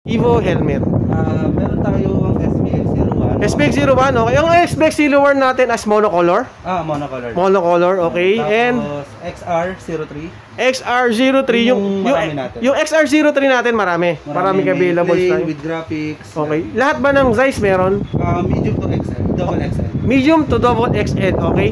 Evo helmet? Meron tayong SBX01. SBX01, okay. Yung SBX01 natin as monocolor? Monocolor. Monocolor, okay. Tapos, And XR03. XR03, yung XR03 natin maraming available tayo. With graphics. Okay. Lahat ba ng size meron? Medium to XL, double XL. Medium to double XL, okay.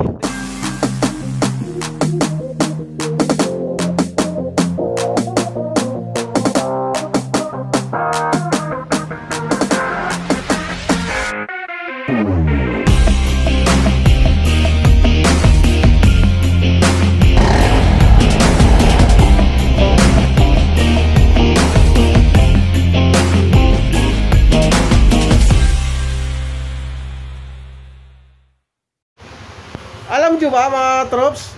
Alam nyo ba mga troops,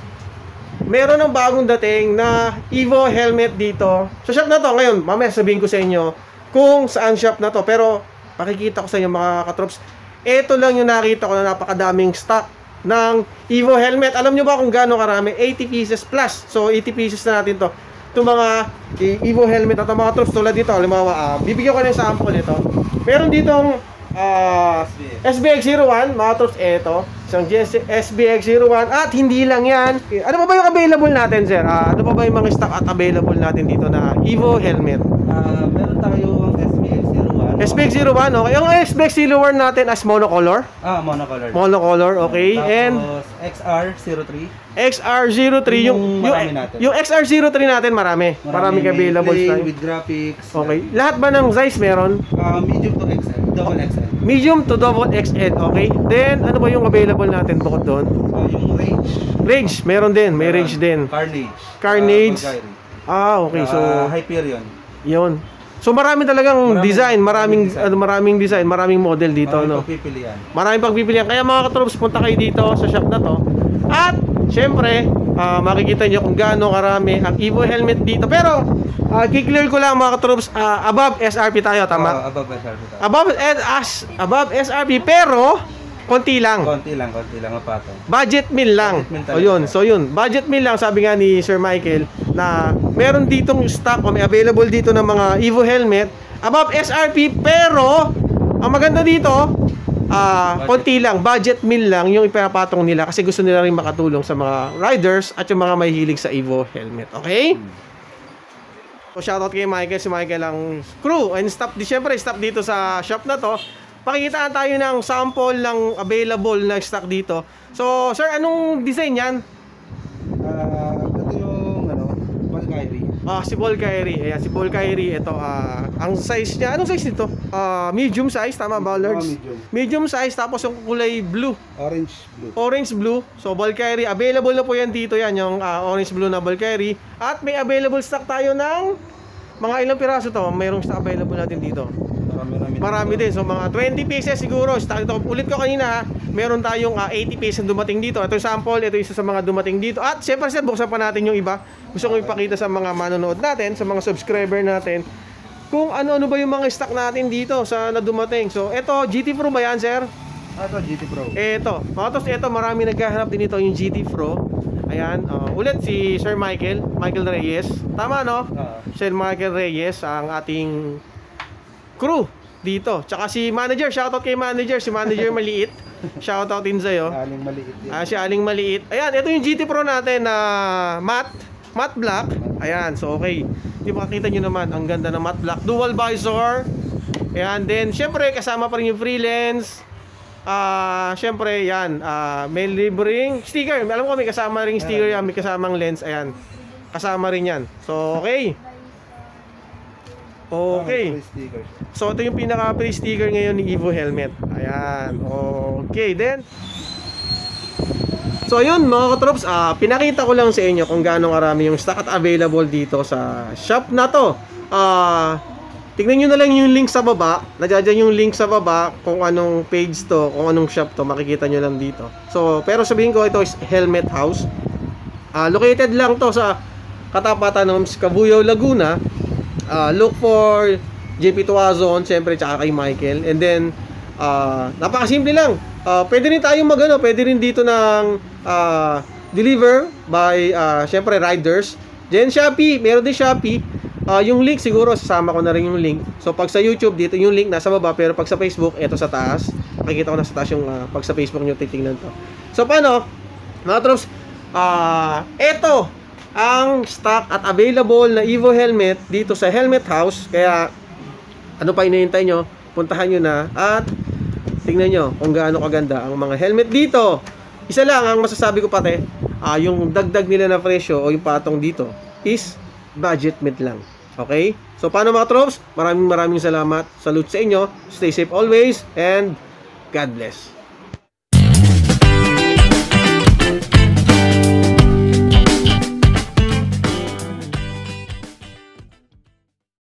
meron ng bagong dating na Evo helmet dito sa shop na to. Ngayon, mamaya sabihin ko sa inyo kung saan shop na to, pero pakikita ko sa inyo mga katroops, ito lang yung nakita ko na napakadaming stock ng Evo helmet. Alam nyo ba kung gaano karami? 80 pieces plus. So 80 pieces na natin to. Itong mga Evo helmet na to mga troops, tulad dito, halimbawa, bibigyan ko na yung sample nito. Meron ditong SBX01, mga troops, ito isang SBX01, at hindi lang yan. Ano pa ba yung available natin, sir? Ano pa ba yung mga stock at available natin dito na Evo helmet? Meron tayong SBX01. SBX01, okay. Yung SBX01 natin as monocolor? Monocolor. Monocolor, okay. Tapos, And XR03. XR03, yung XR03 natin maraming available tayo. With graphics. Okay. Lahat ba ng size meron? Medium to XL, double XL. Medium to double XL, okay. Then, ano ba yung available natin bukod doon? Yung range. Range, meron din, may range din. Carnage. Okay, so Hyperion. yun. So marami talagang design, maraming design, maraming model dito, no. Maraming pagpipilian. Kaya mga katroops, punta kayo dito sa shop na to. At syempre, makikita nyo kung gaano karami ang Evo helmet dito. Pero kiklear ko lang mga katroops, above SRP tayo, tama? Above SRP tayo. Above SRP, pero konti lang, mapatong. Budget meal lang. So yun, budget meal lang, sabi nga ni Sir Michael na meron ditong stock o may available dito ng mga Evo helmet above SRP, pero ang maganda dito, konti lang, budget meal lang yung ipapatong nila kasi gusto nila rin makatulong sa mga riders at yung mga may hilig sa Evo helmet. Okay? So shoutout kay Michael, si Michael ang crew and staff, siyempre staff dito sa shop na to. Pakikitaan tayo ng sample ng available na stock dito. So, sir, anong design yan? Ito yung Valkyrie. Si Valkyrie. Ayan, si Valkyrie. Ito, ang size niya, anong size nito? Medium size, tama ba, Lords? Medium size, tapos yung kulay blue. Orange blue. So, Valkyrie. Available na po yan dito, yan, yung orange blue na Valkyrie. At may available stock tayo ng mga ilang piraso to. Mayroong stock available natin dito. Marami din. So mga 20 pieces siguro. Ulit ko kanina, meron tayong 80 pieces dumating dito. Ito yung sample, ito isa sa mga dumating dito. At syempre sir, buksan pa natin yung iba. Gusto kong ipakita sa mga manonood natin, sa mga subscriber natin, kung ano-ano ba yung mga stock natin dito sa na dumating. So ito, GT Pro ba yan, sir? Ito, GT Pro. Ito. Ito, marami naghahanap din ito yung GT Pro. Ayan, ulit si Sir Michael Reyes. Tama, no? Sir Michael Reyes, ang ating crew dito. Tsaka si manager, shoutout kay manager, si manager Maliit. Shoutout din sa'yo. Aling Maliit din. Si Aling Maliit. Ayan, ito yung GT Pro natin na matte black. Ayan, so okay. Di ba makita nyo naman, ang ganda ng matte black. Dual visor. Ayan, then syempre kasama pa rin yung free lens. Syempre yan, may libreng sticker. Alam ko may kasama ring sticker yan, may kasamang lens. Ayan, kasama rin yan. So okay. Okay. So ito yung pinaka-free sticker ngayon ni Evo helmet. Ayan. Okay, then so ayun mga katrops, pinakita ko lang sa inyo kung gaano karami yung stock at available dito sa shop na to. Tignan nyo na lang yung link sa baba. Nandiyan yung link sa baba kung anong page to, kung anong shop to, makikita nyo lang dito. So pero sabihin ko, ito is Helmet House. Located lang to sa katapatan ng Cabuyao, Laguna. Look for JP Tuazon, siyempre, tsaka kay Michael. And then napakasimple lang. Pwede rin tayong pwede rin dito ng deliver by siyempre riders. Then Shopee, meron din Shopee. Yung link siguro, sasama ko na rin yung link. So pag sa YouTube, dito yung link nasa baba, pero pag sa Facebook, ito sa taas. Makikita ko na sa taas yung pag sa Facebook nyo titingnan to. So paano, mga troops, ito ang stock at available na Evo helmet dito sa Helmet House. Kaya ano pa hinihintay nyo, puntahan nyo na at tingnan nyo kung gaano kaganda ang mga helmet dito. Isa lang ang masasabi ko pati, yung dagdag nila na presyo o yung patong dito is budget meet lang. Okay? So paano mga troops? Maraming salamat. Salute sa inyo. Stay safe always and God bless.